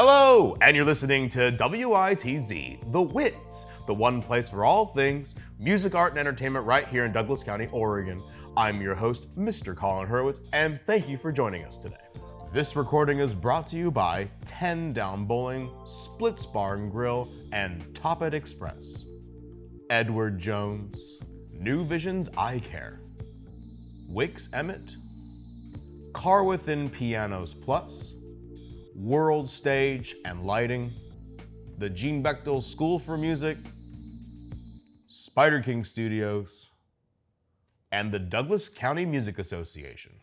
Hello, and you're listening to WITZ, the WITZ, the one place for all things music, art, and entertainment right here in Douglas County, Oregon. I'm your host, Mr. Colin Hurwitz, and thank you for joining us today. This recording is brought to you by 10 Down Bowling, Splits Bar and Grill, and Top Ed Express. Edward Jones, New Visions Eye Care, Wicks Emmett, Car Within Pianos Plus, World Stage and Lighting, the Gene Bechtel School for Music, Spiderking Studios, and the Douglas County Music Association.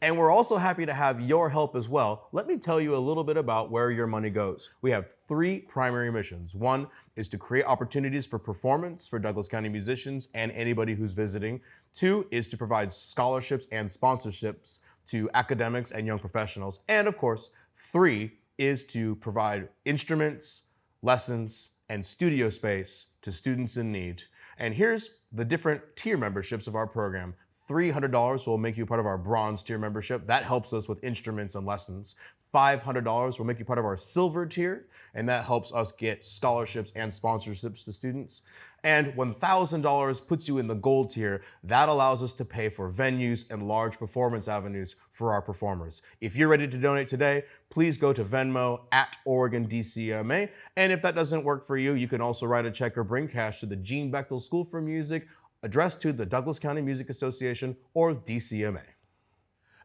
And we're also happy to have your help as well. Let me tell you a little bit about where your money goes. We have three primary missions. One is to create opportunities for performance for Douglas County musicians and anybody who's visiting. Two is to provide scholarships and sponsorships to academics and young professionals. And of course, three is to provide instruments, lessons, and studio space to students in need. And here's the different tier memberships of our program. $300 will make you part of our bronze tier membership. That helps us with instruments and lessons. $500 will make you part of our silver tier, and that helps us get scholarships and sponsorships to students. And $1,000 puts you in the gold tier. That allows us to pay for venues and large performance avenues for our performers. If you're ready to donate today, please go to Venmo at OregonDCMA. And if that doesn't work for you, you can also write a check or bring cash to the Gene Bechtel School for Music, addressed to the Douglas County Music Association or DCMA.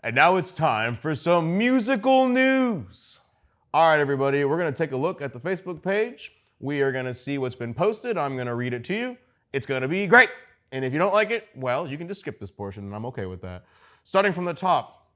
And now it's time for some musical news. All right, everybody, we're gonna take a look at the Facebook page. We are gonna see what's been posted. I'm gonna read it to you. It's gonna be great. And if you don't like it, well, you can just skip this portion and I'm okay with that. Starting from the top,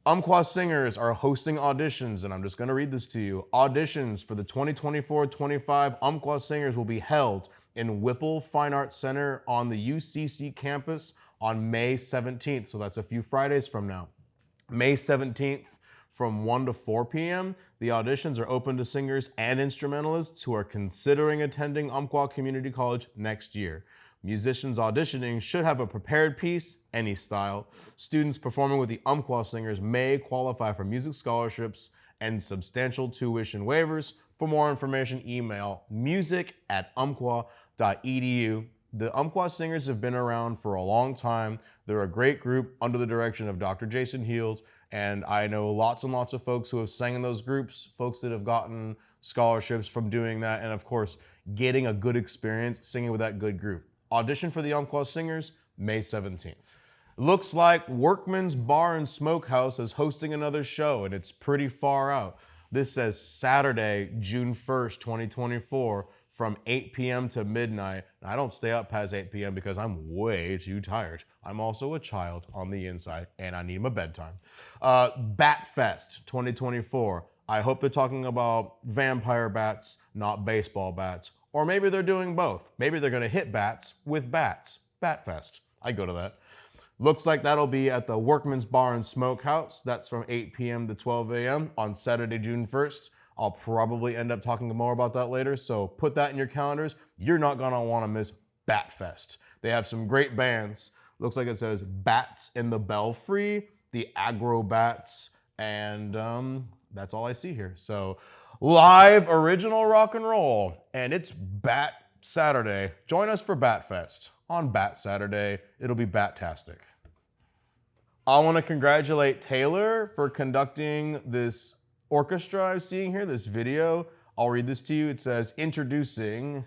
Umpqua singers are hosting auditions, and I'm just gonna read this to you. Auditions for the 2024-25 Umpqua singers will be held in Whipple Fine Arts Center on the UCC campus on May 17th. So that's a few Fridays from now. May 17th from 1 to 4 p.m. The auditions are open to singers and instrumentalists who are considering attending Umpqua Community College next year. Musicians auditioning should have a prepared piece, any style. Students performing with the Umpqua singers may qualify for music scholarships and substantial tuition waivers. For more information, email music@umpqua.edu. The Umpqua singers have been around for a long time. They're a great group under the direction of Dr. Jason Heald, and I know lots and lots of folks who have sang in those groups, folks that have gotten scholarships from doing that, and of course, getting a good experience singing with that good group. Audition for the Umpqua singers, May 17th. Looks like Workman's Bar and Smokehouse is hosting another show, and it's pretty far out. This says Saturday, June 1st, 2024, from 8 p.m. to midnight. I don't stay up past 8 p.m. because I'm way too tired. I'm also a child on the inside, and I need my bedtime. Bat Fest 2024. I hope they're talking about vampire bats, not baseball bats. Or maybe they're doing both. Maybe they're gonna hit bats with bats. Bat Fest. I go to that. Looks like that'll be at the Workman's Bar and Smokehouse. That's from 8 p.m. to 12 a.m. on Saturday, June 1st. I'll probably end up talking more about that later, so put that in your calendars. You're not gonna wanna miss Bat Fest. They have some great bands. Looks like it says Bats in the Belfry, the Agro Bats, and that's all I see here. So live original rock and roll, and it's Bat Saturday. Join us for Bat Fest on Bat Saturday. It'll be bat-tastic. I wanna congratulate Taylor for conducting this orchestra I'm seeing here, this video. I'll read this to you. It says, introducing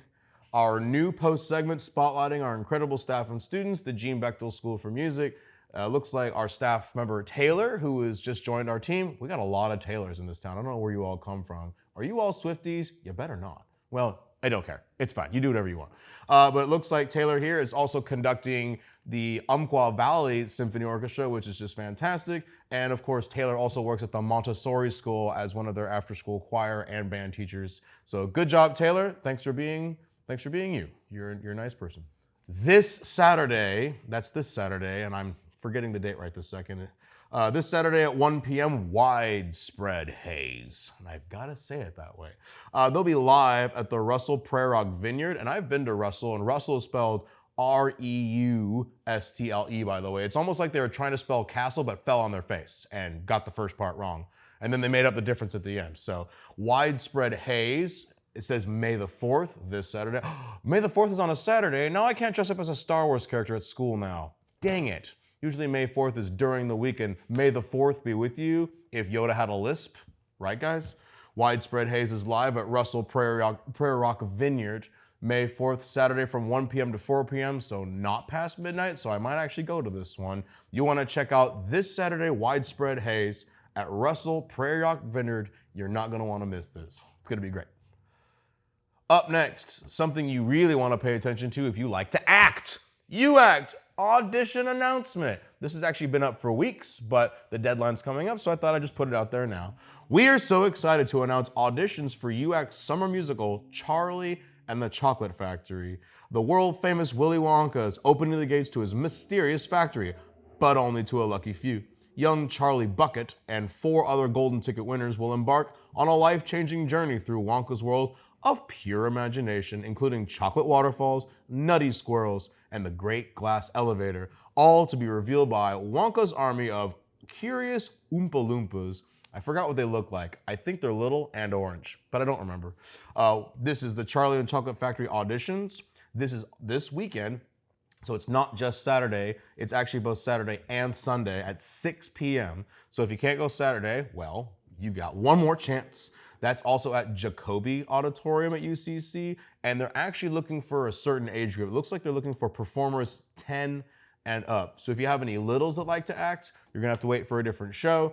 our new post segment spotlighting our incredible staff and students, the Gene Bechtel School for Music. Looks like our staff member Taylor, who has just joined our team. We got a lot of Taylors in this town. I don't know where you all come from. Are you all Swifties? You better not. Well, I don't care. It's fine. You do whatever you want. But it looks like Taylor here is also conducting the Umpqua Valley Symphony Orchestra, which is just fantastic. And of course, Taylor also works at the Montessori School as one of their after-school choir and band teachers. So good job, Taylor. Thanks for being you. You're a nice person. This Saturday, that's this Saturday, and I'm forgetting the date right this second. This Saturday at 1 p.m., Widespread Haze. And I've got to say it that way. They'll be live at the Russell Prairie Rock Vineyard, and I've been to Russell, and Russell is spelled R-E-U-S-T-L-E, by the way. It's almost like they were trying to spell castle but fell on their face and got the first part wrong. And then they made up the difference at the end. So Widespread Haze, it says May the 4th, this Saturday. May the 4th is on a Saturday. Now I can't dress up as a Star Wars character at school now. Dang it. Usually May 4th is during the weekend. May the 4th be with you if Yoda had a lisp. Right, guys? Widespread Haze is live at Russell Prairie Rock Vineyard. May 4th, Saturday from 1 p.m. to 4 p.m., so not past midnight, so I might actually go to this one. You want to check out this Saturday, Widespread Haze at Russell Prairie Rock Vineyard. You're not going to want to miss this. It's going to be great. Up next, something you really want to pay attention to if you like to act. UACT audition announcement. This has actually been up for weeks, but the deadline's coming up, so I thought I'd just put it out there now. We are so excited to announce auditions for UACT's summer musical, Charlie and the Chocolate Factory. The world-famous Willy Wonka is opening the gates to his mysterious factory, but only to a lucky few. Young Charlie Bucket and 4 other golden ticket winners will embark on a life-changing journey through Wonka's world of pure imagination, including chocolate waterfalls, nutty squirrels, and the Great Glass Elevator, all to be revealed by Wonka's army of curious Oompa Loompas. I forgot what they look like. I think they're little and orange, but I don't remember. This is the Charlie and Chocolate Factory auditions. This is this weekend, so it's not just Saturday. It's actually both Saturday and Sunday at 6 p.m. So if you can't go Saturday, well, you got one more chance. That's also at Jacoby Auditorium at UCC, and they're actually looking for a certain age group. It looks like they're looking for performers 10 and up. So if you have any littles that like to act, you're gonna have to wait for a different show.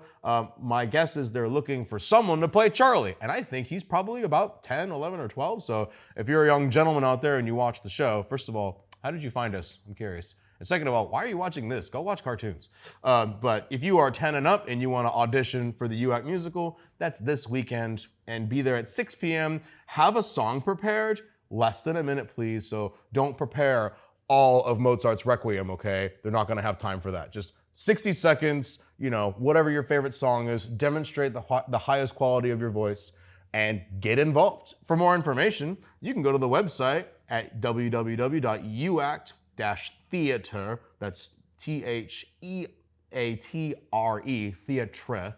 My guess is they're looking for someone to play Charlie, and I think he's probably about 10, 11, or 12. So if you're a young gentleman out there and you watch the show, first of all, how did you find us? I'm curious. And second of all, why are you watching this? Go watch cartoons. But if you are 10 and up and you want to audition for the UACT musical, that's this weekend, and be there at 6 p.m. Have a song prepared, less than a minute, please. So don't prepare all of Mozart's Requiem, okay? They're not going to have time for that. Just 60 seconds, you know, whatever your favorite song is, demonstrate the highest quality of your voice, and get involved. For more information, you can go to the website at www.uact-theatre, that's Theatre, theatre.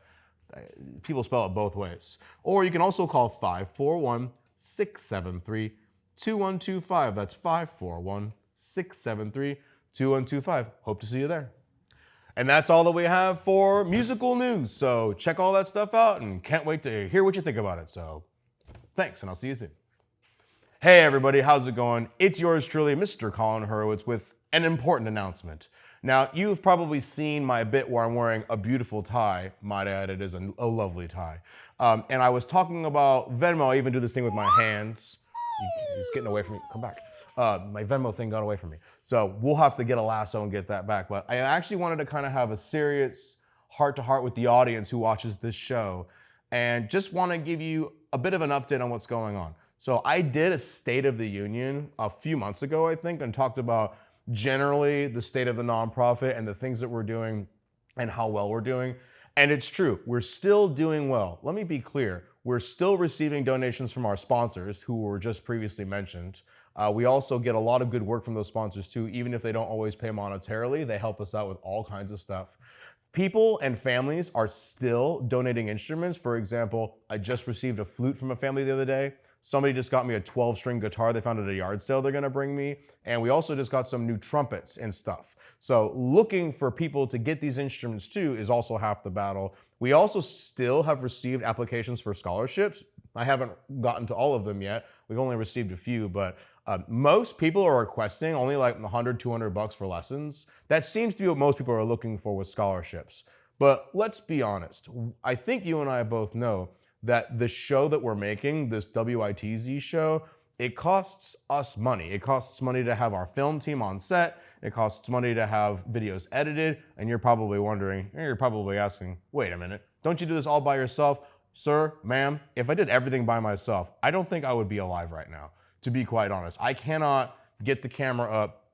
People spell it both ways. Or you can also call 541-673-2125. That's 541-673-2125. Hope to see you there. And that's all that we have for musical news. So check all that stuff out and can't wait to hear what you think about it. So thanks, and I'll see you soon. Hey everybody, how's it going? It's yours truly, Mr. Colin Hurwitz, with an important announcement. Now, you've probably seen my bit where I'm wearing a beautiful tie. Might add, it is a lovely tie. And I was talking about Venmo. I even do this thing with my hands. He's getting away from me. Come back. My Venmo thing got away from me. So we'll have to get a lasso and get that back. But I actually wanted to kind of have a serious heart-to-heart with the audience who watches this show, and just want to give you a bit of an update on what's going on. So I did a State of the Union a few months ago, I think, and talked about generally the state of the nonprofit and the things that we're doing and how well we're doing. And it's true, we're still doing well. Let me be clear, we're still receiving donations from our sponsors who were just previously mentioned. We also get a lot of good work from those sponsors too, even if they don't always pay monetarily, they help us out with all kinds of stuff. People and families are still donating instruments. For example, I just received a flute from a family the other day. Somebody just got me a 12-string guitar they found at a yard sale they're gonna bring me. And we also just got some new trumpets and stuff. So looking for people to get these instruments too is also half the battle. We also still have received applications for scholarships. I haven't gotten to all of them yet. We've only received a few, but most people are requesting only like 100, 200 bucks for lessons. That seems to be what most people are looking for with scholarships. But let's be honest. I think you and I both know that the show that we're making, this WITZ show, it costs us money. It costs money to have our film team on set. It costs money to have videos edited. And you're probably wondering, you're probably asking, wait a minute, don't you do this all by yourself? Sir, ma'am, if I did everything by myself, I don't think I would be alive right now, to be quite honest. I cannot get the camera up,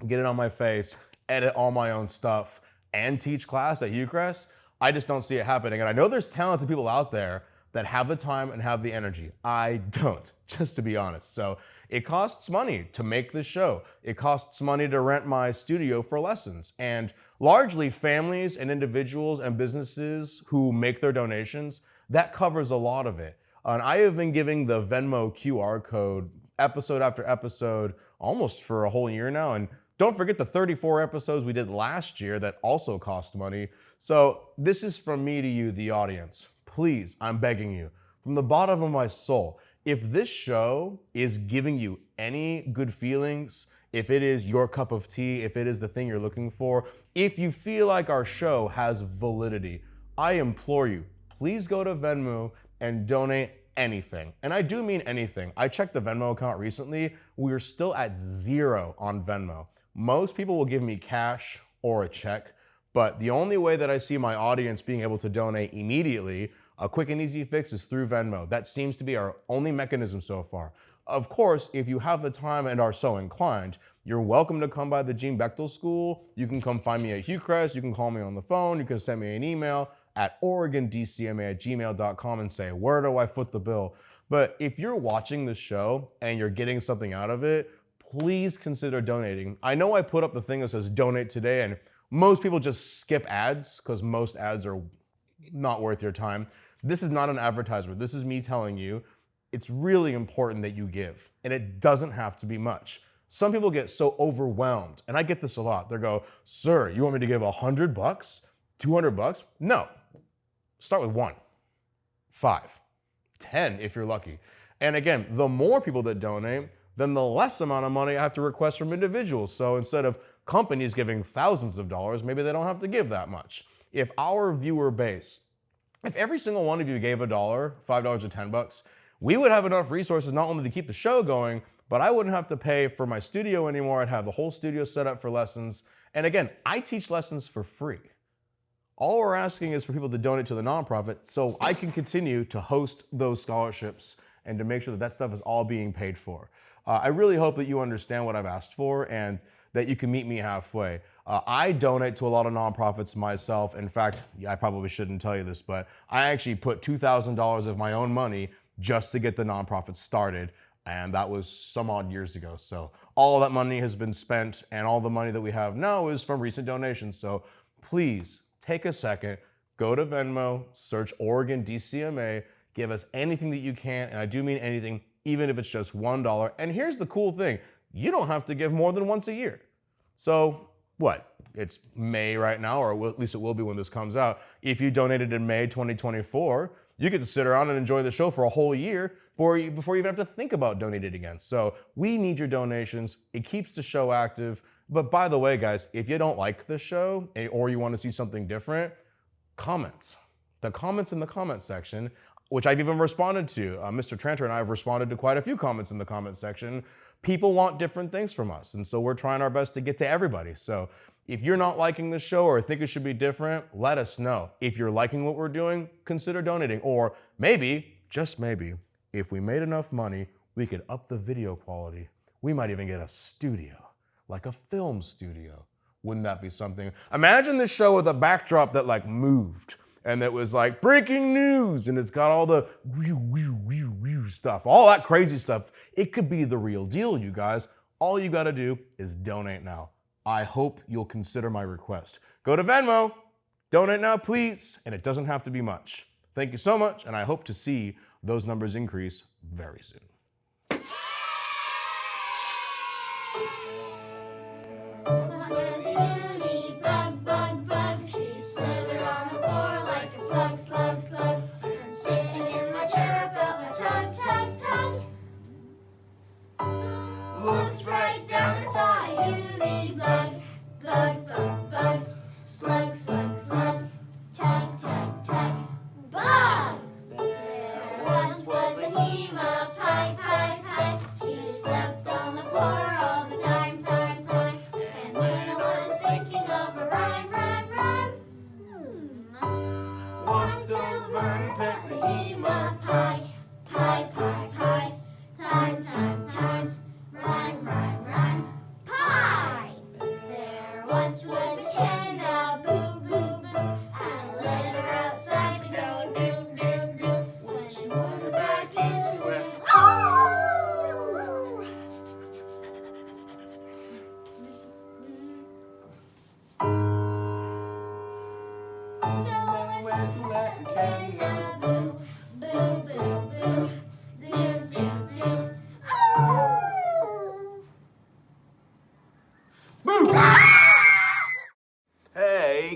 get it on my face, edit all my own stuff, and teach class at UCRES. I just don't see it happening. And I know there's talented people out there that have the time and have the energy. I don't, just to be honest. So It costs money to make the show. It costs money to rent my studio for lessons. And largely families and individuals and businesses who make their donations, that covers a lot of it. And I have been giving the Venmo QR code episode after episode almost for a whole year now. And don't forget the 34 episodes we did last year that also cost money. So this is from me to you, the audience. Please, I'm begging you, from the bottom of my soul, if this show is giving you any good feelings, if it is your cup of tea, if it is the thing you're looking for, if you feel like our show has validity, I implore you, please go to Venmo and donate anything. And I do mean anything. I checked the Venmo account recently. We're still at 0 on Venmo. Most people will give me cash or a check, but the only way that I see my audience being able to donate immediately, a quick and easy fix, is through Venmo. That seems to be our only mechanism so far. Of course, if you have the time and are so inclined, you're welcome to come by the Gene Bechtel School. You can come find me at Hugh-Crest. You can call me on the phone. You can send me an email at oregondcma@gmail.com and say, where do I foot the bill? But if you're watching the show and you're getting something out of it, please consider donating. I know I put up the thing that says donate today, and most people just skip ads because most ads are not worth your time. This is not an advertisement. This is me telling you it's really important that you give, and it doesn't have to be much. Some people get so overwhelmed, and I get this a lot. They go, sir, you want me to give $100, $200? No. Start with 1, 5, 10 if you're lucky. And again, the more people that donate, then the less amount of money I have to request from individuals. So instead of companies giving thousands of dollars, maybe they don't have to give that much. If our viewer base, if every single one of you gave $1, $5 or $10, we would have enough resources not only to keep the show going, but I wouldn't have to pay for my studio anymore. I'd have the whole studio set up for lessons. And again, I teach lessons for free. All we're asking is for people to donate to the nonprofit so I can continue to host those scholarships and to make sure that that stuff is all being paid for. I really hope that you understand what I've asked for and that you can meet me halfway. I donate to a lot of nonprofits myself. In fact, I probably shouldn't tell you this, but I actually put $2,000 of my own money just to get the nonprofit started. And that was some odd years ago. So all that money has been spent, and all the money that we have now is from recent donations. So please take a second, go to Venmo, search Oregon DCMA, give us anything that you can. And I do mean anything, even if it's just $1. And here's the cool thing. You don't have to give more than once a year. So what? It's May right now, or at least it will be when this comes out. If you donated in May 2024, you get to sit around and enjoy the show for a whole year before you even have to think about donating again. So we need your donations. It keeps the show active. But by the way, guys, if you don't like the show or you want to see something different, comments. The comments in the comment section, which I've even responded to. Mr. Tranter and I have responded to quite a few comments in the comment section. People want different things from us, and so we're trying our best to get to everybody. So if you're not liking the show or think it should be different, let us know. If you're liking what we're doing, consider donating. Or maybe, just maybe, if we made enough money, we could up the video quality. We might even get a studio, like a film studio. Wouldn't that be something? Imagine this show with a backdrop that like moved and that was like breaking news and it's got all the stuff, all that crazy stuff. It could be the real deal, you guys. All you gotta do is donate now. I hope you'll consider my request. Go to Venmo, donate now, please, and it doesn't have to be much. Thank you so much, and I hope to see those numbers increase very soon. Looked right down and saw a uni bug. Bug, bug, bug. Slug, slug, slug. Tug, tug, tug. Bug! There once was a Hema, pie, pie, pie. She slept on the floor all the time.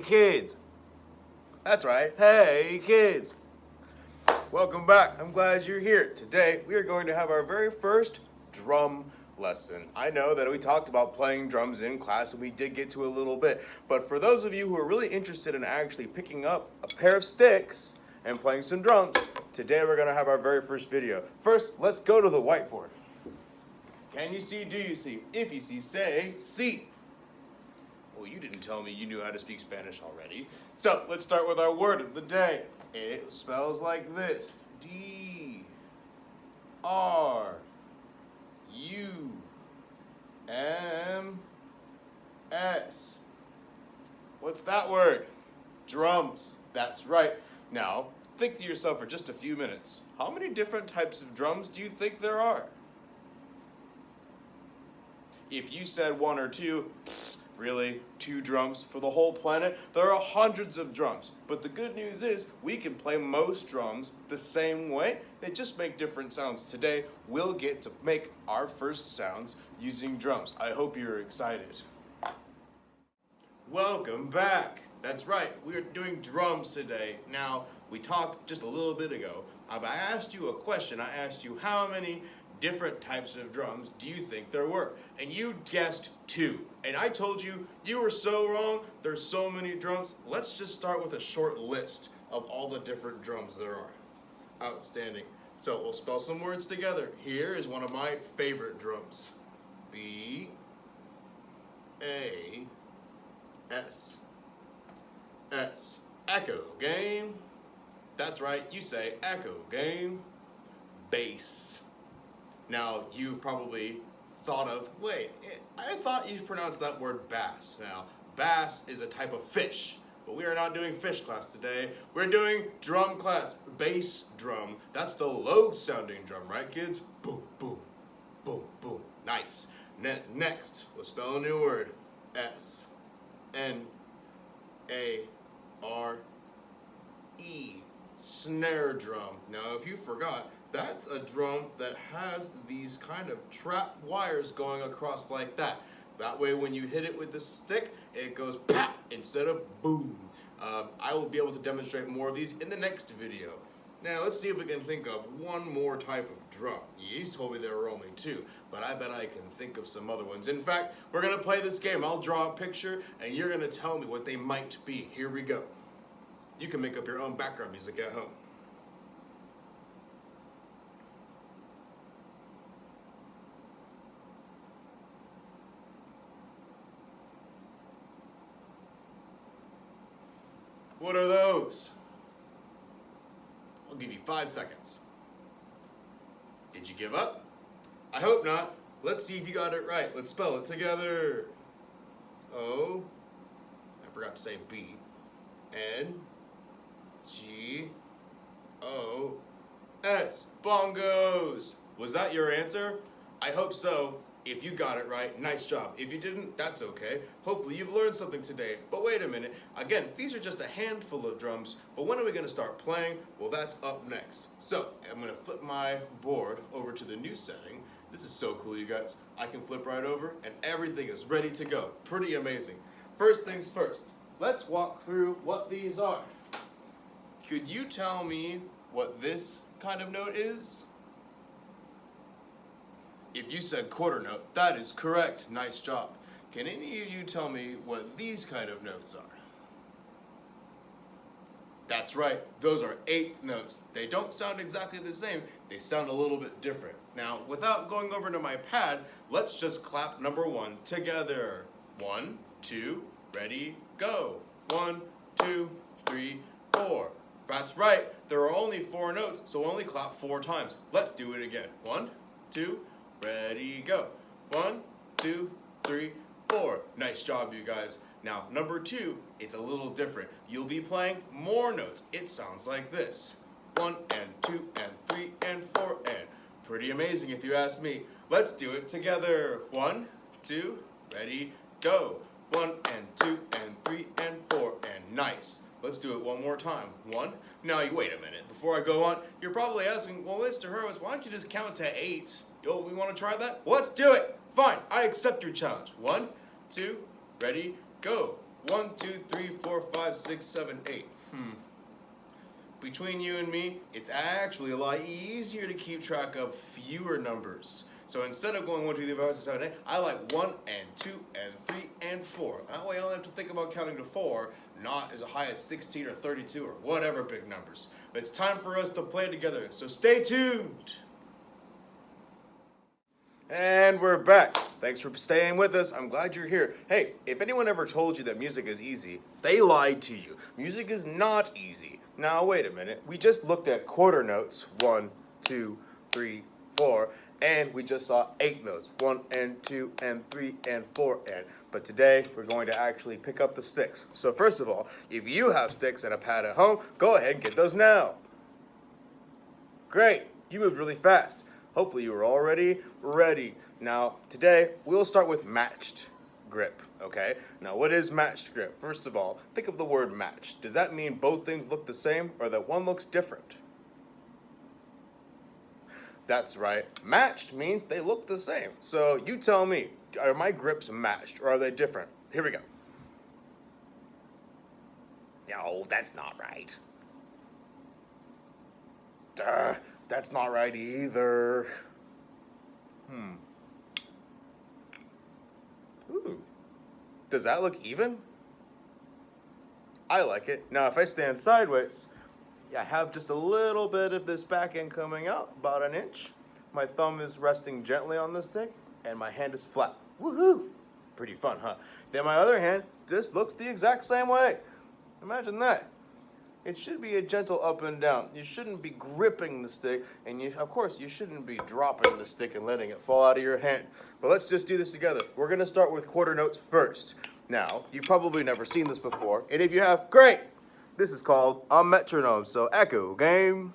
kids. That's right. Hey, kids. Welcome back. I'm glad you're here. Today, we are going to have our very first drum lesson. I know that we talked about playing drums in class and we did get to a little bit, but for those of you who are really interested in actually picking up a pair of sticks and playing some drums, today we're going to have our very first video. First, let's go to the whiteboard. Can you see? Do you see? If you see, say, see. Well, you didn't tell me you knew how to speak Spanish already. So, let's start with our word of the day. It spells like this. D-R-U-M-S. What's that word? Drums. That's right. Now, think to yourself for just a few minutes. How many different types of drums do you think there are? If you said one or two, really, 2 drums for the whole planet? There are hundreds of drums, but the good news is we can play most drums the same way. They just make different sounds. Today, we'll get to make our first sounds using drums. I hope you're excited. Welcome back. That's right, we're doing drums today. Now, we talked just a little bit ago. I asked you a question. I asked you how many different types of drums do you think there were? And you guessed 2. And I told you, you were so wrong. There's so many drums. Let's just start with a short list of all the different drums there are. Outstanding. So we'll spell some words together. Here is one of my favorite drums. B-A-S. S. Echo game. That's right, you say echo game. Bass. Now, you've probably thought of, wait, I thought you pronounced that word bass. Now, bass is a type of fish, but we are not doing fish class today. We're doing drum class, bass drum. That's the low-sounding drum, right, kids? Boom, boom, boom, boom. Nice. Next, we'll spell a new word. S-N-A-R-E. Snare drum. Now, if you forgot, that's a drum that has these kind of trap wires going across like that. That way when you hit it with the stick, it goes pop instead of boom. I will be able to demonstrate more of these in the next video. Now let's see if we can think of one more type of drum. He's told me there were only 2, but I bet I can think of some other ones. In fact, we're gonna play this game. I'll draw a picture and you're gonna tell me what they might be. Here we go. You can make up your own background music at home. What are those? I'll give you 5 seconds. Did you give up? I hope not. Let's see if you got it right. Let's spell it together. O, I forgot to say B, N, G, O, S. Bongos. Was that your answer? I hope so. If you got it right, nice job. If you didn't, that's okay. Hopefully you've learned something today. But wait a minute. Again, these are just a handful of drums, but when are we gonna start playing? Well, that's up next. So, I'm gonna flip my board over to the new setting. This is so cool, you guys. I can flip right over and everything is ready to go. Pretty amazing. First things first, let's walk through what these are. Could you tell me what this kind of note is? If you said quarter note, that is correct. Nice job. Can any of you tell me what these kind of notes are? That's right, those are 8th notes. They don't sound exactly the same, they sound a little bit different. Now, without going over to my pad, let's just clap number 1 together. 1, 2, ready, go. 1, 2, 3, 4. That's right, there are only 4 notes, so only clap 4 times. Let's do it again. 1, 2, ready, go. 1, 2, 3, 4. Nice job, you guys. Now, number 2, it's a little different. You'll be playing more notes. It sounds like this. 1 and 2 and 3 and 4 and pretty amazing if you ask me. Let's do it together. 1, 2, ready, go. 1 and 2 and 3 and 4 and nice. Let's do it one more time. 1. Now, wait a minute. Before I go on, you're probably asking, well, Mr. Hurwitz, why don't you just count to 8? Yo, we want to try that? Well, let's do it. Fine, I accept your challenge. 1, 2, ready, go. 1, 2, 3, 4, 5, 6, 7, 8. Between you and me, it's actually a lot easier to keep track of fewer numbers. So instead of going 1, 2, 3, 4, 5, 6, 7, 8, I like 1 and 2 and 3 and 4. That way I only have to think about counting to 4, not as high as 16 or 32 or whatever big numbers. It's time for us to play together, so stay tuned. And we're back. Thanks for staying with us. I'm glad you're here. Hey, if anyone ever told you that music is easy, they lied to you. Music is not easy. Now, wait a minute. We just looked at quarter notes. 1, 2, 3, 4. And we just saw 8 notes. 1 and 2 and 3 and 4 and. But today, we're going to actually pick up the sticks. So first of all, if you have sticks and a pad at home, go ahead and get those now. Great. You moved really fast. Hopefully you are already ready. Now, today, we'll start with matched grip, okay? Now, what is matched grip? First of all, think of the word matched. Does that mean both things look the same or that one looks different? That's right. Matched means they look the same. So you tell me, are my grips matched or are they different? Here we go. No, that's not right. Duh. That's not right either. Ooh. Does that look even? I like it. Now, if I stand sideways, I have just a little bit of this back end coming out, about an inch. My thumb is resting gently on the stick, and my hand is flat. Woohoo! Pretty fun, huh? Then my other hand just looks the exact same way. Imagine that. It should be a gentle up and down. You shouldn't be gripping the stick, and of course, you shouldn't be dropping the stick and letting it fall out of your hand. But let's just do this together. We're gonna start with quarter notes first. Now, you've probably never seen this before, and if you have, great! This is called a metronome. So echo, game,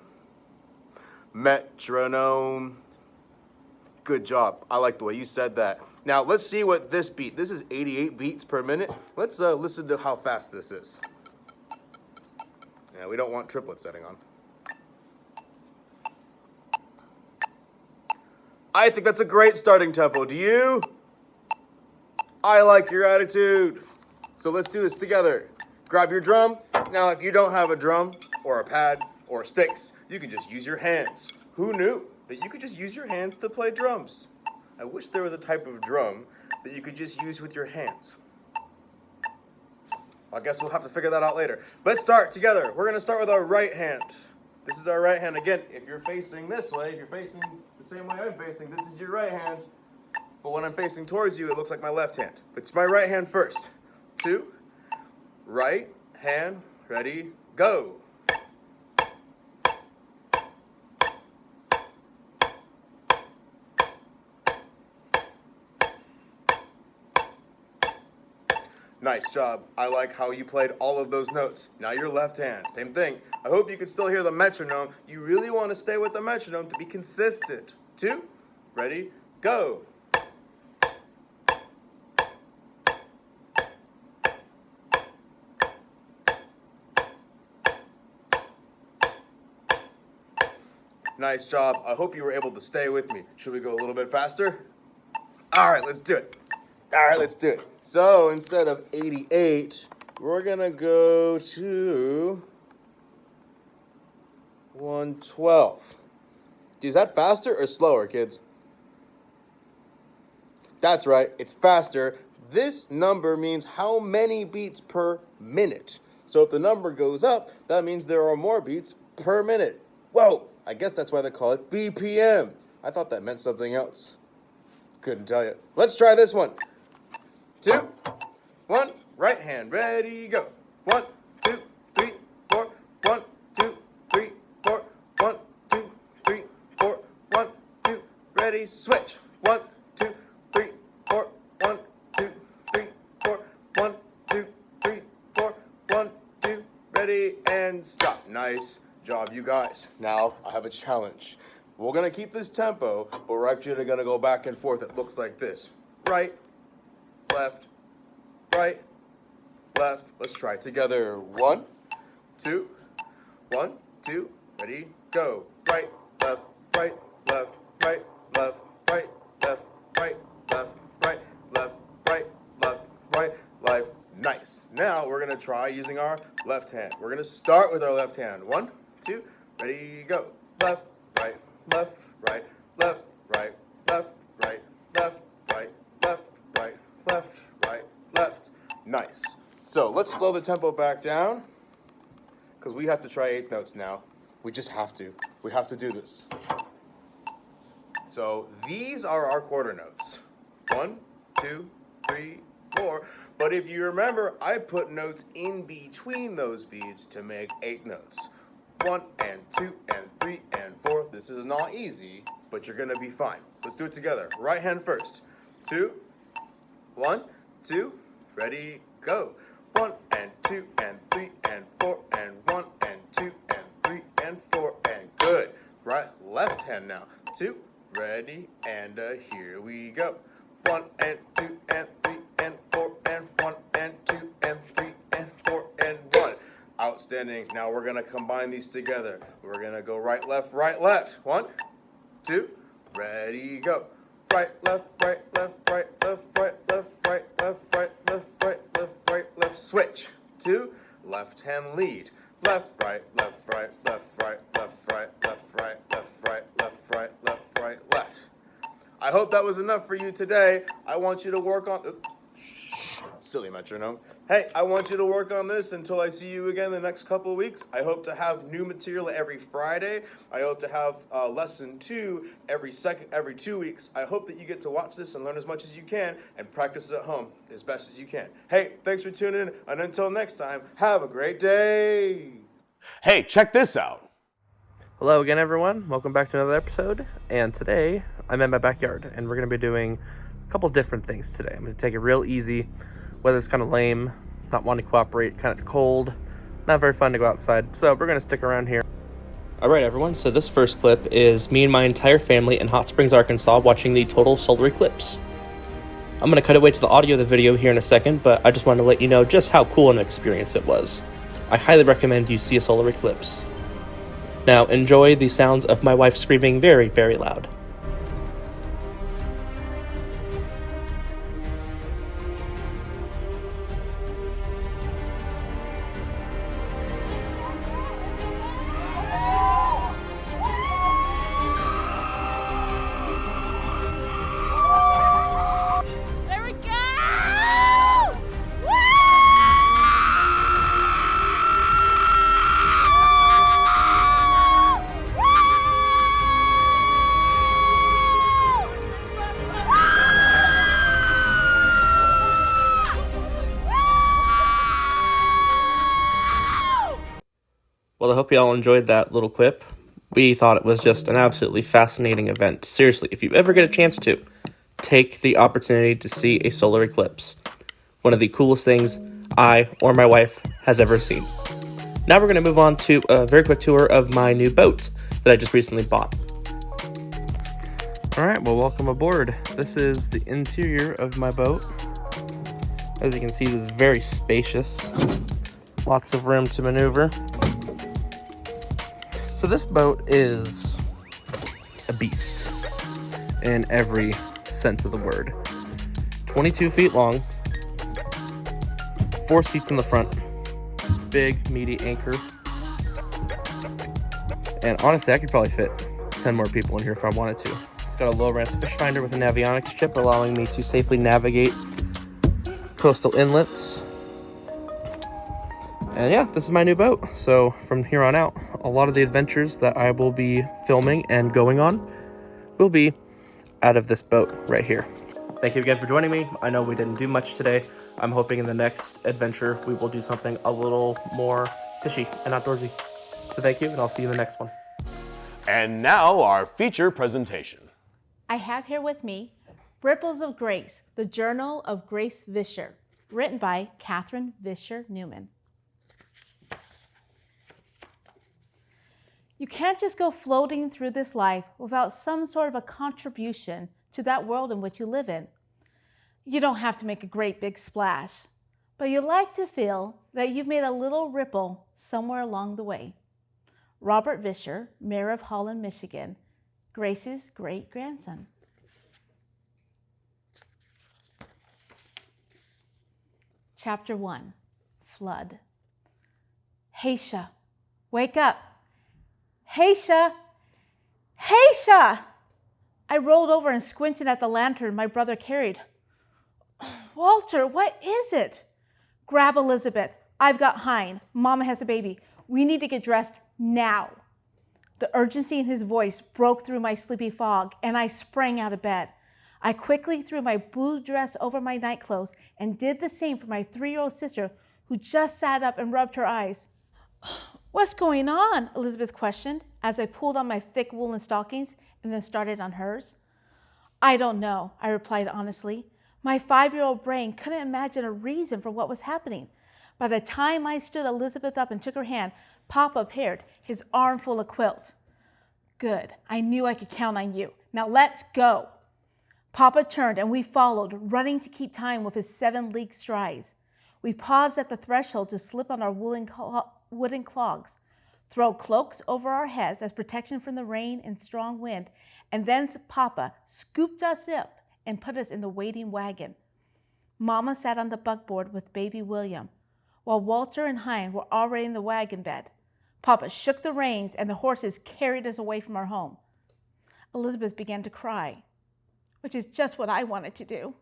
metronome. Good job. I like the way you said that. Now, let's see what this beat. This is 88 beats per minute. Let's listen to how fast this is. Yeah, we don't want triplet setting on. I think that's a great starting tempo. Do you? I like your attitude. So let's do this together. Grab your drum. Now, if you don't have a drum or a pad or sticks, you can just use your hands. Who knew that you could just use your hands to play drums? I wish there was a type of drum that you could just use with your hands. I guess we'll have to figure that out later. Let's start together. We're gonna start with our right hand. This is our right hand. Again, if you're facing this way, if you're facing the same way I'm facing, this is your right hand. But when I'm facing towards you, it looks like my left hand. But it's my right hand first. 2, right hand, ready, go. Nice job. I like how you played all of those notes. Now your left hand, same thing. I hope you can still hear the metronome. You really want to stay with the metronome to be consistent. 2, ready, go. Nice job. I hope you were able to stay with me. Should we go a little bit faster? All right, let's do it. All right, let's do it. So instead of 88, we're gonna go to 112. Is that faster or slower, kids? That's right, it's faster. This number means how many beats per minute. So if the number goes up, that means there are more beats per minute. Whoa, I guess that's why they call it BPM. I thought that meant something else. Couldn't tell you. Let's try this one. 2, 1, right hand, ready, go. 1, 2, 3, 4, 1, 2, 3, 4, 1, 2, 3, 4, 1, 2, ready, switch. 1, 2, 3, 4, 1, 2, 3, 4, 1, 2, 3, 4, 1, 2, ready, and stop. Nice job, you guys. Now, I have a challenge. We're gonna keep this tempo, but we're actually gonna go back and forth. It looks like this. Right, left, right, left. Let's try it together. 1, 2, 1, 2, ready, go. Right, left, right, left, right, left, right, left, right, left, right, left, right, left, right, left. Nice. Now we're gonna try using our left hand. We're gonna start with our left hand. 1, 2, ready, go. Left, right, left, right, left, right, left, right, left, right, left, right, left, right, left. Nice. So let's slow the tempo back down because we have to try 8 notes now. We just have to. We have to do this. So these are our quarter notes. 1, 2, 3, 4. But if you remember, I put notes in between those beats to make 8 notes. 1 and 2 and 3 and 4. This is not easy, but you're gonna be fine. Let's do it together. Right hand first. 2, 1, 2, ready, go. 1 and 2 and 3 and 4 and 1 and 2 and 3 and 4 and good. Right, left hand now. 2, ready, and here we go. 1 and 2 and 3 and 4 and 1 and 2 and 3 and 4 and 1. Outstanding. Now we're gonna combine these together. We're gonna go right, left, right, left. 1, 2, ready, go. Right, left, right, left, right, left, right, left, right, left, right, left, right, left, right, left. Switch. 2, left hand lead. Left, right, left, right, left, right, left, right, left, right, left, right, left, right, left, right, left. I hope that was enough for you today. I want you to work on... Silly metronome. Hey, I want you to work on this until I see you again the next couple of weeks. I hope to have new material every Friday. I hope to have lesson 2 every 2 weeks. I hope that you get to watch this and learn as much as you can and practice it at home as best as you can. Hey, thanks for tuning in, and until next time, have a great day. Hey, check this out. Hello again, everyone. Welcome back to another episode. And today, I'm in my backyard, and we're going to be doing a couple different things today. I'm going to take it real easy. Weather's kind of lame, not wanting to cooperate, kind of cold, not very fun to go outside. So we're going to stick around here. All right, everyone. So this first clip is me and my entire family in Hot Springs, Arkansas, watching the total solar eclipse. I'm going to cut away to the audio of the video here in a second, but I just wanted to let you know just how cool an experience it was. I highly recommend you see a solar eclipse. Now, enjoy the sounds of my wife screaming very, very loud. There we go! Well, I hope you all enjoyed that little clip. We thought it was just an absolutely fascinating event. Seriously, if you ever get a chance to, take the opportunity to see a solar eclipse. One of the coolest things I or my wife has ever seen. Now we're going to move on to a very quick tour of my new boat that I just recently bought. Alright, well, welcome aboard. This is the interior of my boat. As you can see, this is very spacious. Lots of room to maneuver. So this boat is a beast in every sense of the word. 22 feet long, 4 seats in the front, big, meaty anchor. And honestly, I could probably fit 10 more people in here if I wanted to. It's got a low-rance fish finder with a navionics chip, allowing me to safely navigate coastal inlets. And yeah, this is my new boat. So from here on out, a lot of the adventures that I will be filming and going on will be out of this boat right here. Thank you again for joining me. I know we didn't do much today. I'm hoping in the next adventure we will do something a little more fishy and outdoorsy. So thank you, and I'll see you in the next one. And now our feature presentation. I have here with me Ripples of Grace, the Journal of Grace Visher, written by Katherine Visher Newman. You can't just go floating through this life without some sort of a contribution to that world in which you live in. You don't have to make a great big splash, but you like to feel that you've made a little ripple somewhere along the way. Robert Visher, Mayor of Holland, Michigan, Grace's great-grandson. Chapter 1, flood. Haysha, wake up. Haysha, Haysha! I rolled over and squinted at the lantern my brother carried. Walter, what is it? Grab Elizabeth. I've got Hein. Mama has a baby. We need to get dressed now. The urgency in his voice broke through my sleepy fog, and I sprang out of bed. I quickly threw my blue dress over my nightclothes and did the same for my 3-year-old sister, who just sat up and rubbed her eyes. What's going on? Elizabeth questioned as I pulled on my thick woolen stockings and then started on hers. I don't know, I replied honestly. My 5-year-old brain couldn't imagine a reason for what was happening. By the time I stood Elizabeth up and took her hand, Papa appeared, his arm full of quilts. Good, I knew I could count on you. Now let's go. Papa turned and we followed, running to keep time with his 7-league strides. We paused at the threshold to slip on our wooden clogs, throw cloaks over our heads as protection from the rain and strong wind, and then Papa scooped us up and put us in the waiting wagon. Mama sat on the buckboard with baby William, while Walter and Hein were already in the wagon bed. Papa shook the reins and the horses carried us away from our home. Elizabeth began to cry, which is just what I wanted to do.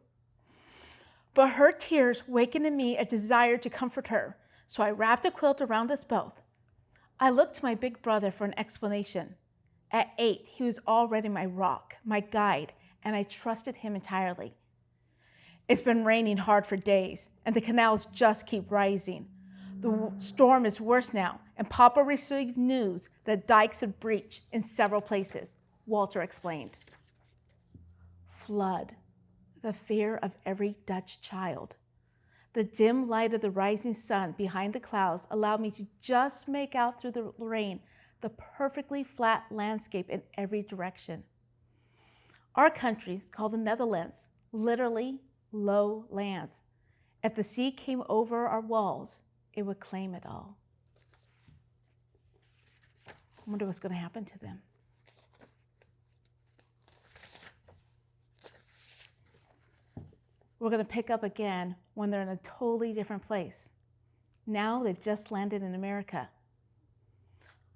But her tears wakened in me a desire to comfort her, so I wrapped a quilt around us both. I looked to my big brother for an explanation. At 8, he was already my rock, my guide, and I trusted him entirely. It's been raining hard for days, and the canals just keep rising. The storm is worse now, and Papa received news that dikes had breached in several places, Walter explained. Flood, the fear of every Dutch child. The dim light of the rising sun behind the clouds allowed me to just make out through the rain the perfectly flat landscape in every direction. Our country is called the Netherlands, literally low lands. If the sea came over our walls, it would claim it all. I wonder what's going to happen to them. We're going to pick up again when they're in a totally different place. Now they've just landed in America.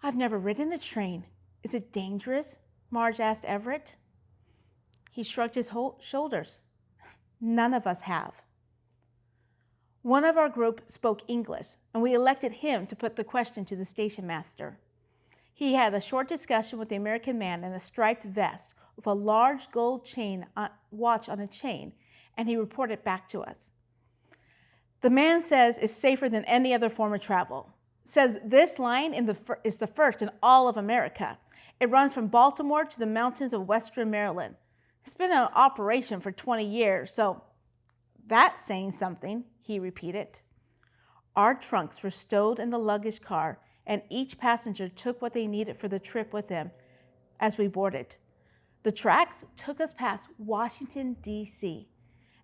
I've never ridden a train. Is it dangerous? Marge asked Everett. He shrugged his shoulders. None of us have. One of our group spoke English, and we elected him to put the question to the station master. He had a short discussion with the American man in a striped vest with a large gold watch on a chain, and he reported back to us. The man says it's safer than any other form of travel. Says this line is the first in all of America. It runs from Baltimore to the mountains of western Maryland. It's been in operation for 20 years, so that's saying something, he repeated. Our trunks were stowed in the luggage car, and each passenger took what they needed for the trip with them as we boarded. The tracks took us past Washington, D.C.,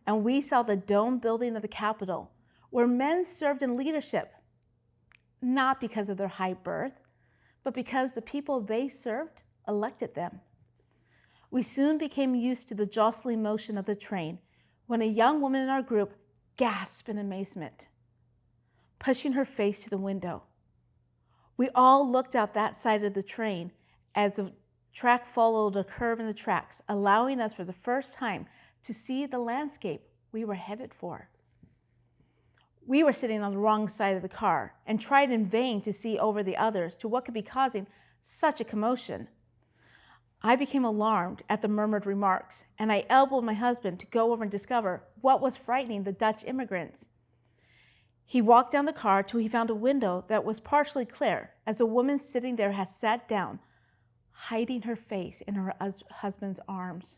and we saw the dome building of the Capitol, where men served in leadership, not because of their high birth, but because the people they served elected them. We soon became used to the jostling motion of the train when a young woman in our group gasped in amazement, pushing her face to the window. We all looked out that side of the train as the track followed a curve in the tracks, allowing us for the first time to see the landscape we were headed for. We were sitting on the wrong side of the car and tried in vain to see over the others to what could be causing such a commotion. I became alarmed at the murmured remarks, and I elbowed my husband to go over and discover what was frightening the Dutch immigrants. He walked down the car till he found a window that was partially clear, as a woman sitting there had sat down, hiding her face in her husband's arms.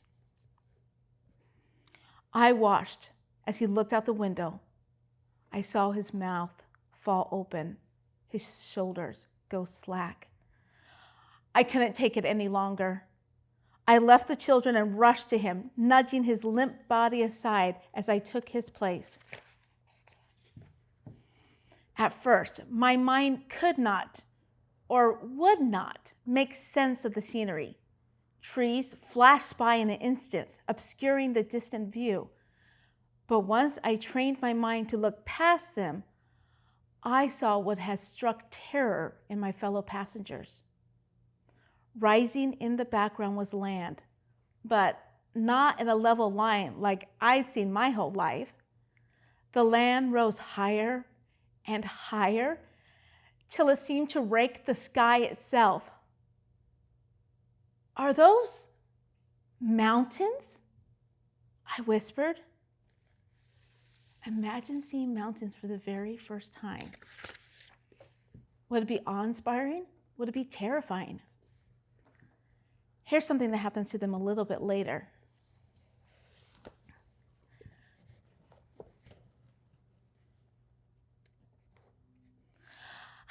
I watched as he looked out the window. I saw his mouth fall open, his shoulders go slack. I couldn't take it any longer. I left the children and rushed to him, nudging his limp body aside as I took his place. At first, my mind could not or would not make sense of the scenery. Trees flashed by in an instant, obscuring the distant view. But once I trained my mind to look past them, I saw what had struck terror in my fellow passengers. Rising in the background was land, but not in a level line like I'd seen my whole life. The land rose higher and higher till it seemed to rake the sky itself. Are those mountains? I whispered. Imagine seeing mountains for the very first time. Would it be awe-inspiring? Would it be terrifying? Here's something that happens to them a little bit later.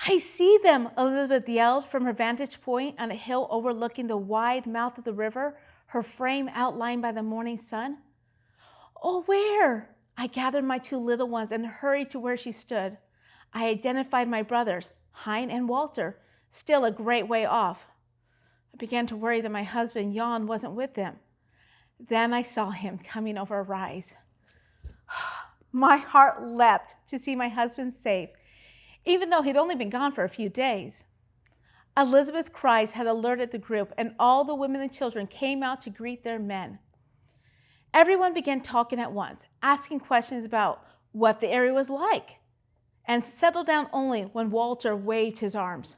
I see them, Elizabeth yelled from her vantage point on a hill overlooking the wide mouth of the river, her frame outlined by the morning sun. Oh, where? I gathered my two little ones and hurried to where she stood. I identified my brothers, Hein and Walter, still a great way off. I began to worry that my husband, Jan, wasn't with them. Then I saw him coming over a rise. My heart leapt to see my husband safe, even though he'd only been gone for a few days. Elizabeth's cries had alerted the group, and all the women and children came out to greet their men. Everyone began talking at once, asking questions about what the area was like, and settled down only when Walter waved his arms.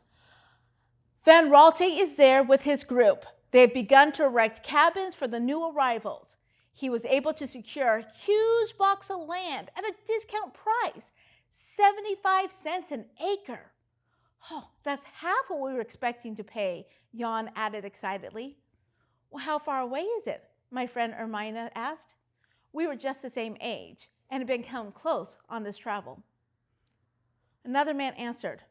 Van Raalte is there with his group. They have begun to erect cabins for the new arrivals. He was able to secure a huge box of land at a discount price, 75 cents an acre. Oh, that's half what we were expecting to pay, Jan added excitedly. Well, how far away is it? My friend Ermina asked. We were just the same age and had become close on this travel. Another man answered,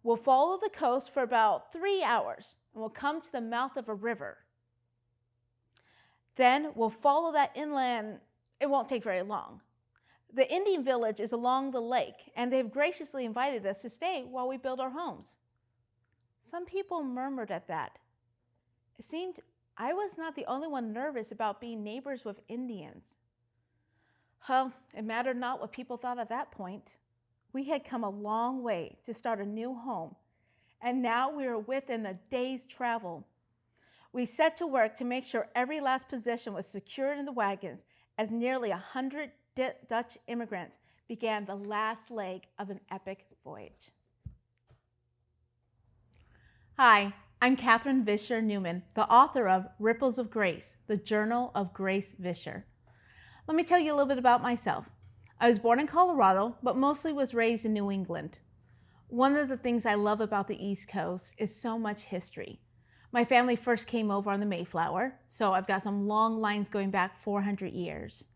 we'll follow the coast for about 3 hours and we'll come to the mouth of a river. Then we'll follow that inland. It won't take very long. The Indian village is along the lake, and they've graciously invited us to stay while we build our homes. Some people murmured at that. It seemed I was not the only one nervous about being neighbors with Indians. Well, it mattered not what people thought at that point. We had come a long way to start a new home, and now we were within a day's travel. We set to work to make sure every last possession was secured in the wagons as nearly 100 Dutch immigrants began the last leg of an epic voyage. Hi, I'm Katherine Visher Newman, the author of Ripples of Grace, the Journal of Grace Visher. Let me tell you a little bit about myself. I was born in Colorado, but mostly was raised in New England. One of the things I love about the East Coast is so much history. My family first came over on the Mayflower, so I've got some long lines going back 400 years.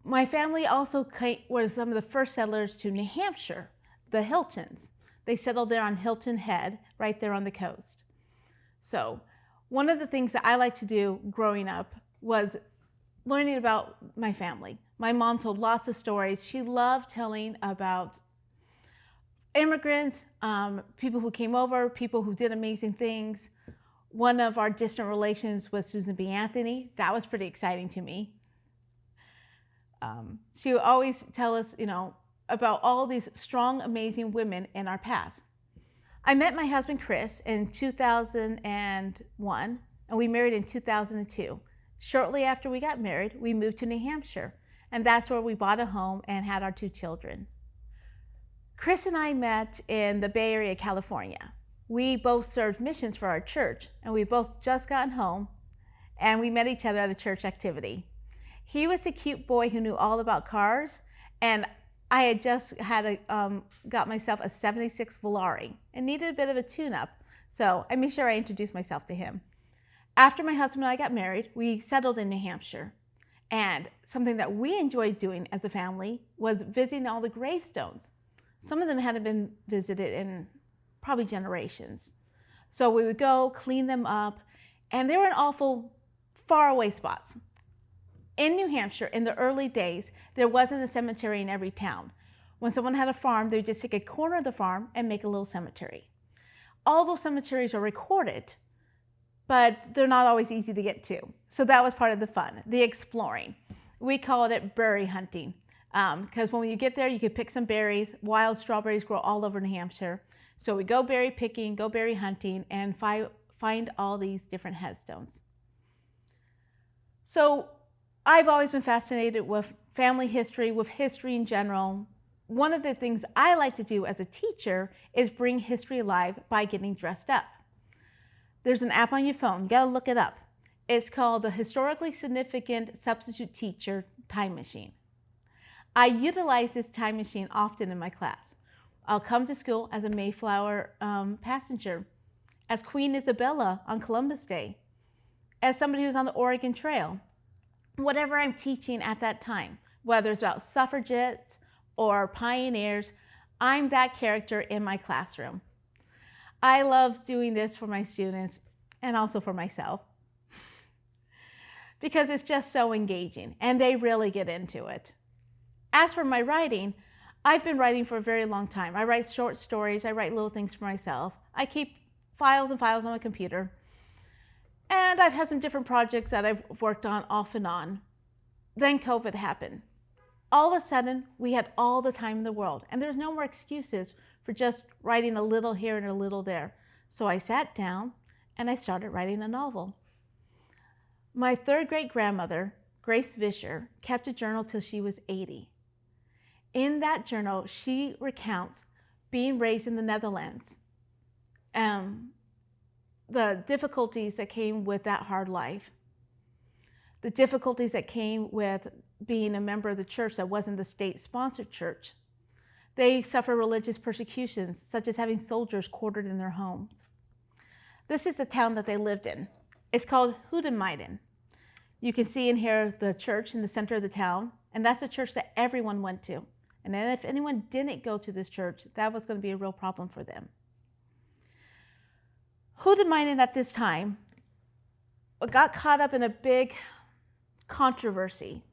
My family also were some of the first settlers to New Hampshire, the Hiltons. They settled there on Hilton Head, right there on the coast. So one of the things that I liked to do growing up was learning about my family. My mom told lots of stories. She loved telling about immigrants, people who came over, people who did amazing things. One of our distant relations was Susan B. Anthony. That was pretty exciting to me. She would always tell us, about all these strong, amazing women in our past. I met my husband, Chris, in 2001, and we married in 2002. Shortly after we got married, we moved to New Hampshire, and that's where we bought a home and had our 2 children. Chris and I met in the Bay Area, California. We both served missions for our church, and we both just gotten home, and we met each other at a church activity. He was the cute boy who knew all about cars, and I had just got myself a 76 Volare and needed a bit of a tune-up, so I made sure I introduced myself to him. After my husband and I got married, we settled in New Hampshire, and something that we enjoyed doing as a family was visiting all the gravestones. Some of them hadn't been visited in probably generations. So we would go clean them up, and they were in awful faraway spots. In New Hampshire, in the early days, there wasn't a cemetery in every town. When someone had a farm, they would just take a corner of the farm and make a little cemetery. All those cemeteries are recorded, but they're not always easy to get to. So that was part of the fun, the exploring. We called it bury hunting. Because when you get there, you could pick some berries. Wild strawberries grow all over New Hampshire. So we go berry picking, go berry hunting, and find all these different headstones. So I've always been fascinated with family history, with history in general. One of the things I like to do as a teacher is bring history alive by getting dressed up. There's an app on your phone. You gotta look it up. It's called the Historically Significant Substitute Teacher Time Machine. I utilize this time machine often in my class. I'll come to school as a Mayflower passenger, as Queen Isabella on Columbus Day, as somebody who's on the Oregon Trail. Whatever I'm teaching at that time, whether it's about suffragettes or pioneers, I'm that character in my classroom. I love doing this for my students and also for myself because it's just so engaging and they really get into it. As for my writing, I've been writing for a very long time. I write short stories, I write little things for myself. I keep files and files on my computer. And I've had some different projects that I've worked on off and on. Then COVID happened. All of a sudden, we had all the time in the world, and there's no more excuses for just writing a little here and a little there. So I sat down and I started writing a novel. My third great grandmother, Grace Visher, kept a journal till she was 80. In that journal, she recounts being raised in the Netherlands, the difficulties that came with that hard life, the difficulties that came with being a member of the church that wasn't the state-sponsored church. They suffer religious persecutions, such as having soldiers quartered in their homes. This is the town that they lived in. It's called Hoedemeiden. You can see in here the church in the center of the town, and that's the church that everyone went to. And then if anyone didn't go to this church, that was going to be a real problem for them. Hoedemeiden at this time got caught up in a big controversy.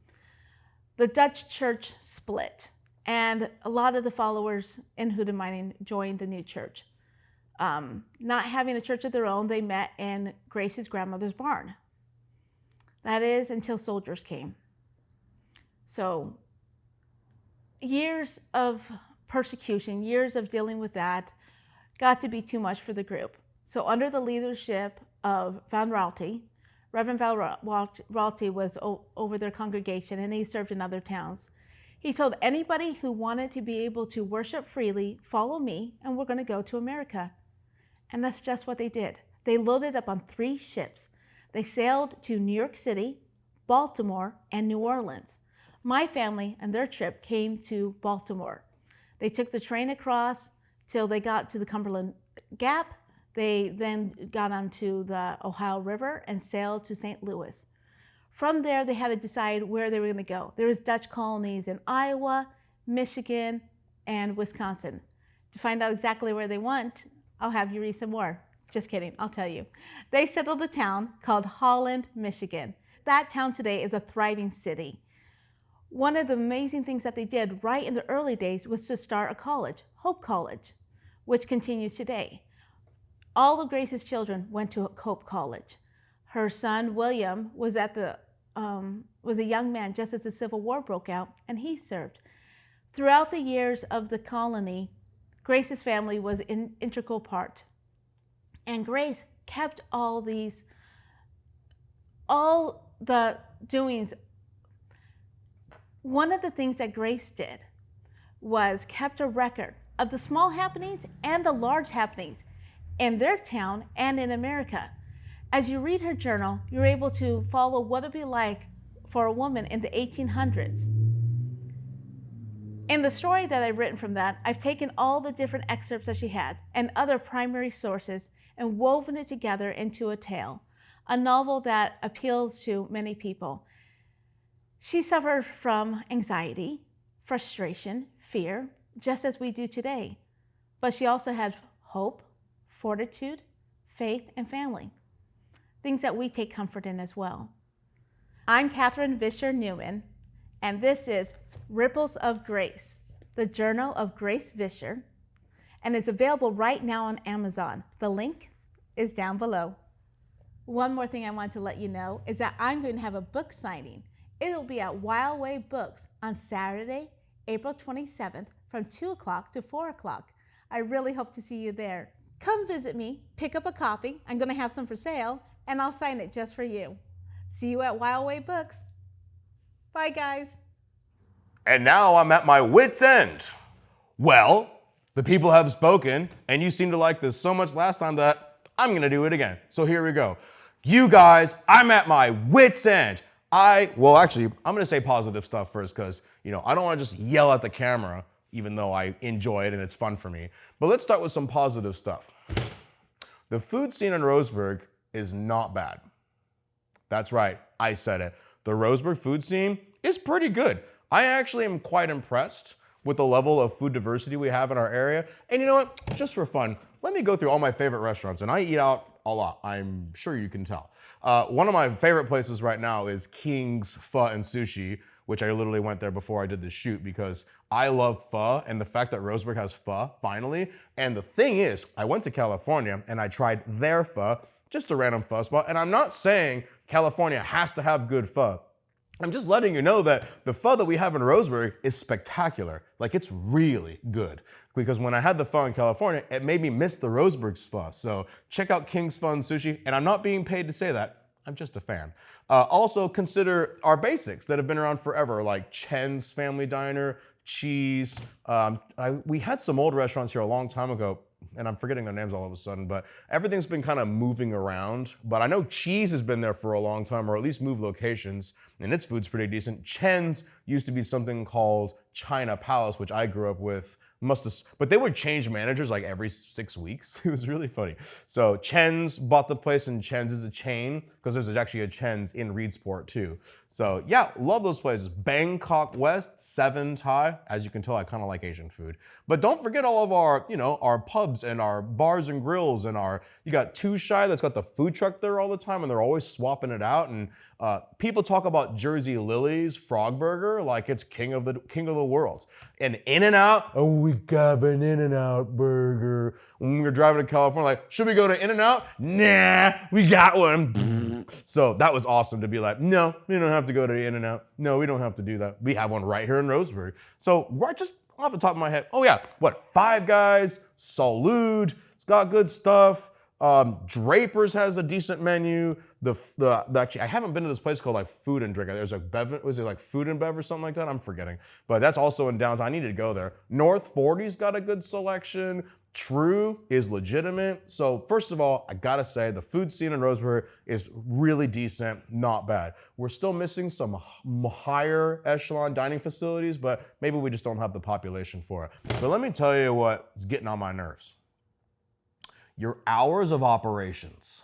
The Dutch church split, and a lot of the followers in Hoedemeiden joined the new church. Not having a church of their own, they met in Grace's grandmother's barn. That is until soldiers came. So years of persecution, years of dealing with that got to be too much for the group. So under the leadership of Van Raalte, Reverend Van Raalte was over their congregation, and he served in other towns. He told anybody who wanted to be able to worship freely, follow me, and we're going to go to America. And that's just what they did. They loaded up on 3 ships. They sailed to New York City, Baltimore, and New Orleans. My family and their trip came to Baltimore. They took the train across till they got to the Cumberland Gap. They then got onto the Ohio River and sailed to St. Louis. From there, they had to decide where they were going to go. There was Dutch colonies in Iowa, Michigan, and Wisconsin. To find out exactly where they went, I'll have you read some more. Just kidding, I'll tell you. They settled a town called Holland, Michigan. That town today is a thriving city. One of the amazing things that they did right in the early days was to start a college, Hope College, which continues today. All of Grace's children went to Hope College. Her son, William, was a young man just as the Civil War broke out, and he served. Throughout the years of the colony, Grace's family was an integral part. And Grace kept all the doings. One of the things that Grace did was kept a record of the small happenings and the large happenings in their town and in America. As you read her journal, you're able to follow what it'd be like for a woman in the 1800s. In the story that I've written from that, I've taken all the different excerpts that she had and other primary sources and woven it together into a tale, a novel that appeals to many people. She suffered from anxiety, frustration, fear, just as we do today. But she also had hope, fortitude, faith, and family, things that we take comfort in as well. I'm Katherine Visher Newman, and this is Ripples of Grace, the journal of Grace Visher, and it's available right now on Amazon. The link is down below. One more thing I want to let you know is that I'm going to have a book signing It'll be at Wild Way Books on Saturday, April 27th from 2 o'clock to 4 o'clock. I really hope to see you there. Come visit me, pick up a copy. I'm going to have some for sale, and I'll sign it just for you. See you at Wild Way Books. Bye, guys. And now I'm at my wit's end. Well, the people have spoken, and you seem to like this so much last time that I'm gonna do it again. So here we go. You guys, I'm at my wit's end. Well, actually, I'm gonna say positive stuff first because, I don't wanna just yell at the camera, even though I enjoy it and it's fun for me. But let's start with some positive stuff. The food scene in Roseburg is not bad. That's right, I said it. The Roseburg food scene is pretty good. I actually am quite impressed with the level of food diversity we have in our area. And you know what? Just for fun, let me go through all my favorite restaurants. And I eat out a lot, I'm sure you can tell. One of my favorite places right now is King's Pho and Sushi, which I literally went there before I did the shoot because I love pho and the fact that Roseburg has pho, finally. And the thing is, I went to California and I tried their pho, just a random pho spot. And I'm not saying California has to have good pho. I'm just letting you know that the pho that we have in Roseburg is spectacular. Like, it's really good. Because when I had the pho in California, it made me miss the Roseburg's pho. So check out King's Pho and Sushi. And I'm not being paid to say that. I'm just a fan. Also, consider our basics that have been around forever, like Chen's Family Diner, Cheese. We had some old restaurants here a long time ago, and I'm forgetting their names all of a sudden, but everything's been kind of moving around. But I know Cheese has been there for a long time, or at least moved locations, and its food's pretty decent. Chen's used to be something called China Palace, which I grew up with. But they would change managers like every 6 weeks. It was really funny. So Chen's bought the place, and Chen's is a chain because there's actually a Chen's in Reedsport too. So yeah, love those places. Bangkok West, 7 Thai. As you can tell, I kind of like Asian food. But don't forget all of our, our pubs and our bars and grills and you got Too Shy that's got the food truck there all the time, and they're always swapping it out. And people talk about Jersey Lily's Frog Burger like it's king of the world. And In-N-Out, oh, we got an In-N-Out burger. When we were driving to California, like, should we go to In-N-Out? Nah, we got one. So that was awesome to be like, no, we don't have to go to In-N-Out. No, we don't have to do that. We have one right here in Roseburg. So right just off the top of my head, oh yeah, Five Guys, Salud, it's got good stuff. Draper's has a decent menu. Actually, I haven't been to this place called like Food and Drink. There's like was it like Food and Bev or something like that? I'm forgetting. But that's also in downtown. I needed to go there. North 40's got a good selection. True is legitimate. So first of all, I gotta say the food scene in Roseburg is really decent, not bad. We're still missing some higher echelon dining facilities, but maybe we just don't have the population for it. But let me tell you what's getting on my nerves. Your hours of operations.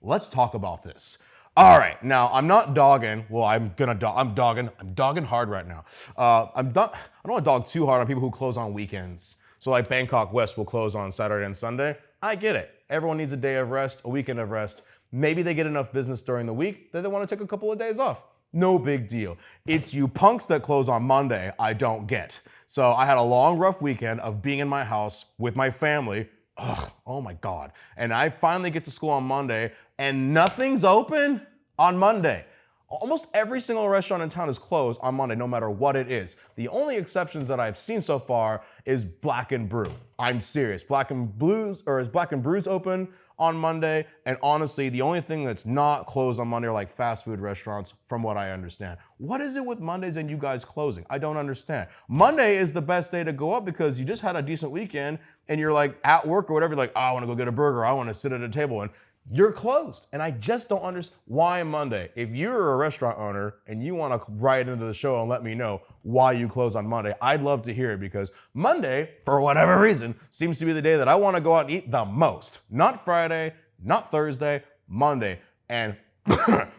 Let's talk about this. All right, now I'm not dogging. Well, I'm dogging hard right now. I don't want to dog too hard on people who close on weekends. So like Bangkok West will close on Saturday and Sunday. I get it. Everyone needs a day of rest, a weekend of rest. Maybe they get enough business during the week that they want to take a couple of days off. No big deal. It's you punks that close on Monday I don't get. So I had a long, rough weekend of being in my house with my family. Ugh, oh my God. And I finally get to school on Monday and nothing's open on Monday. Almost every single restaurant in town is closed on Monday, no matter what it is. The only exceptions that I've seen so far is Black and Brew. I'm serious. Black and Brews open on Monday? And honestly, the only thing that's not closed on Monday are like fast food restaurants, from what I understand. What is it with Mondays and you guys closing? I don't understand. Monday is the best day to go up because you just had a decent weekend and you're like at work or whatever, you're like, oh, I want to go get a burger. I want to sit at a table, and you're closed. And I just don't understand why Monday. If you're a restaurant owner and you want to write into the show and let me know why you close on Monday, I'd love to hear it, because Monday, for whatever reason, seems to be the day that I want to go out and eat the most. Not Friday, not Thursday, Monday. And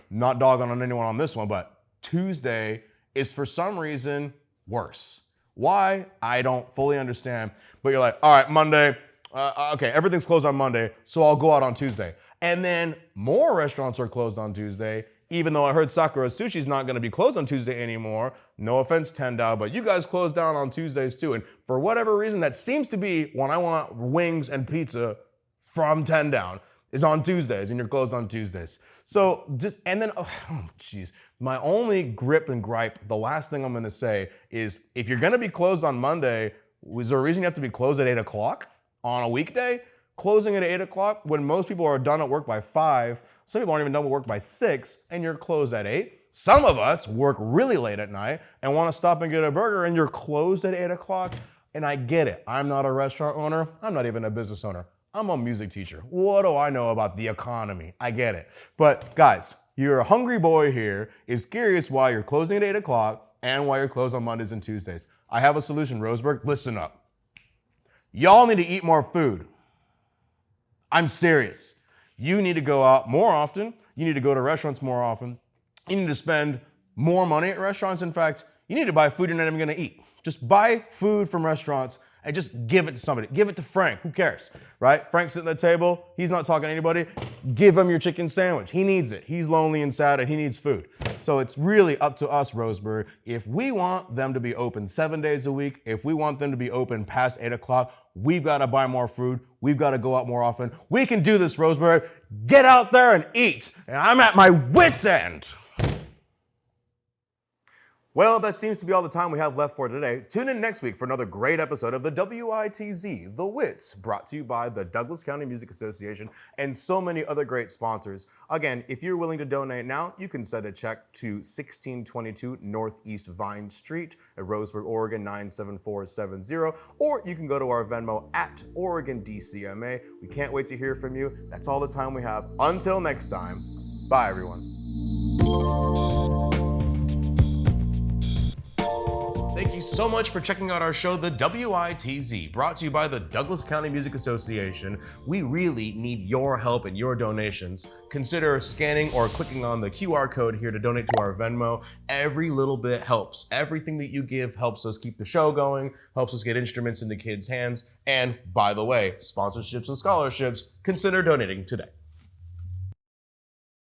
not dogging on anyone on this one, but Tuesday is for some reason worse. Why? I don't fully understand. But you're like, all right, Monday, okay, everything's closed on Monday, so I'll go out on Tuesday. And then more restaurants are closed on Tuesday, even though I heard Sakura Sushi's not gonna be closed on Tuesday anymore. No offense, Tendao, but you guys close down on Tuesdays too. And for whatever reason, that seems to be when I want wings and pizza from Tendao is on Tuesdays, and you're closed on Tuesdays. So just, and then, oh geez, My only grip and gripe, the last thing I'm gonna say is if you're gonna be closed on Monday, is there a reason you have to be closed at 8 o'clock on a weekday? Closing at 8 o'clock when most people are done at work by 5, some people aren't even done with work by 6, and you're closed at 8. Some of us work really late at night and wanna stop and get a burger, and you're closed at 8 o'clock. And I get it. I'm not a restaurant owner. I'm not even a business owner. I'm a music teacher. What do I know about the economy? I get it. But guys, you're a hungry boy here is curious why you're closing at 8 o'clock and why you're closed on Mondays and Tuesdays. I have a solution, Roseburg. Listen up. Y'all need to eat more food. I'm serious. You need to go out more often. You need to go to restaurants more often. You need to spend more money at restaurants. In fact, you need to buy food you're not even gonna eat. Just buy food from restaurants and just give it to somebody. Give it to Frank, who cares, right? Frank's sitting at the table, he's not talking to anybody. Give him your chicken sandwich, he needs it. He's lonely and sad and he needs food. So it's really up to us, Roseburg. If we want them to be open 7 days a week, if we want them to be open past 8 o'clock, we've gotta buy more food, we've gotta go out more often. We can do this, Roseburg. Get out there and eat. And I'm at my wit's end. Well, that seems to be all the time we have left for today. Tune in next week for another great episode of the WITZ, The WITZ, brought to you by the Douglas County Music Association and so many other great sponsors. Again, if you're willing to donate now, you can send a check to 1622 Northeast Vine Street at Roseburg, Oregon 97470, or you can go to our Venmo at OregonDCMA. We can't wait to hear from you. That's all the time we have. Until next time, bye everyone. Thank you so much for checking out our show, The WITZ, brought to you by the Douglas County Music Association. We really need your help and your donations. Consider scanning or clicking on the QR code here to donate to our Venmo. Every little bit helps. Everything that you give helps us keep the show going, helps us get instruments into kids' hands, and by the way, sponsorships and scholarships, consider donating today.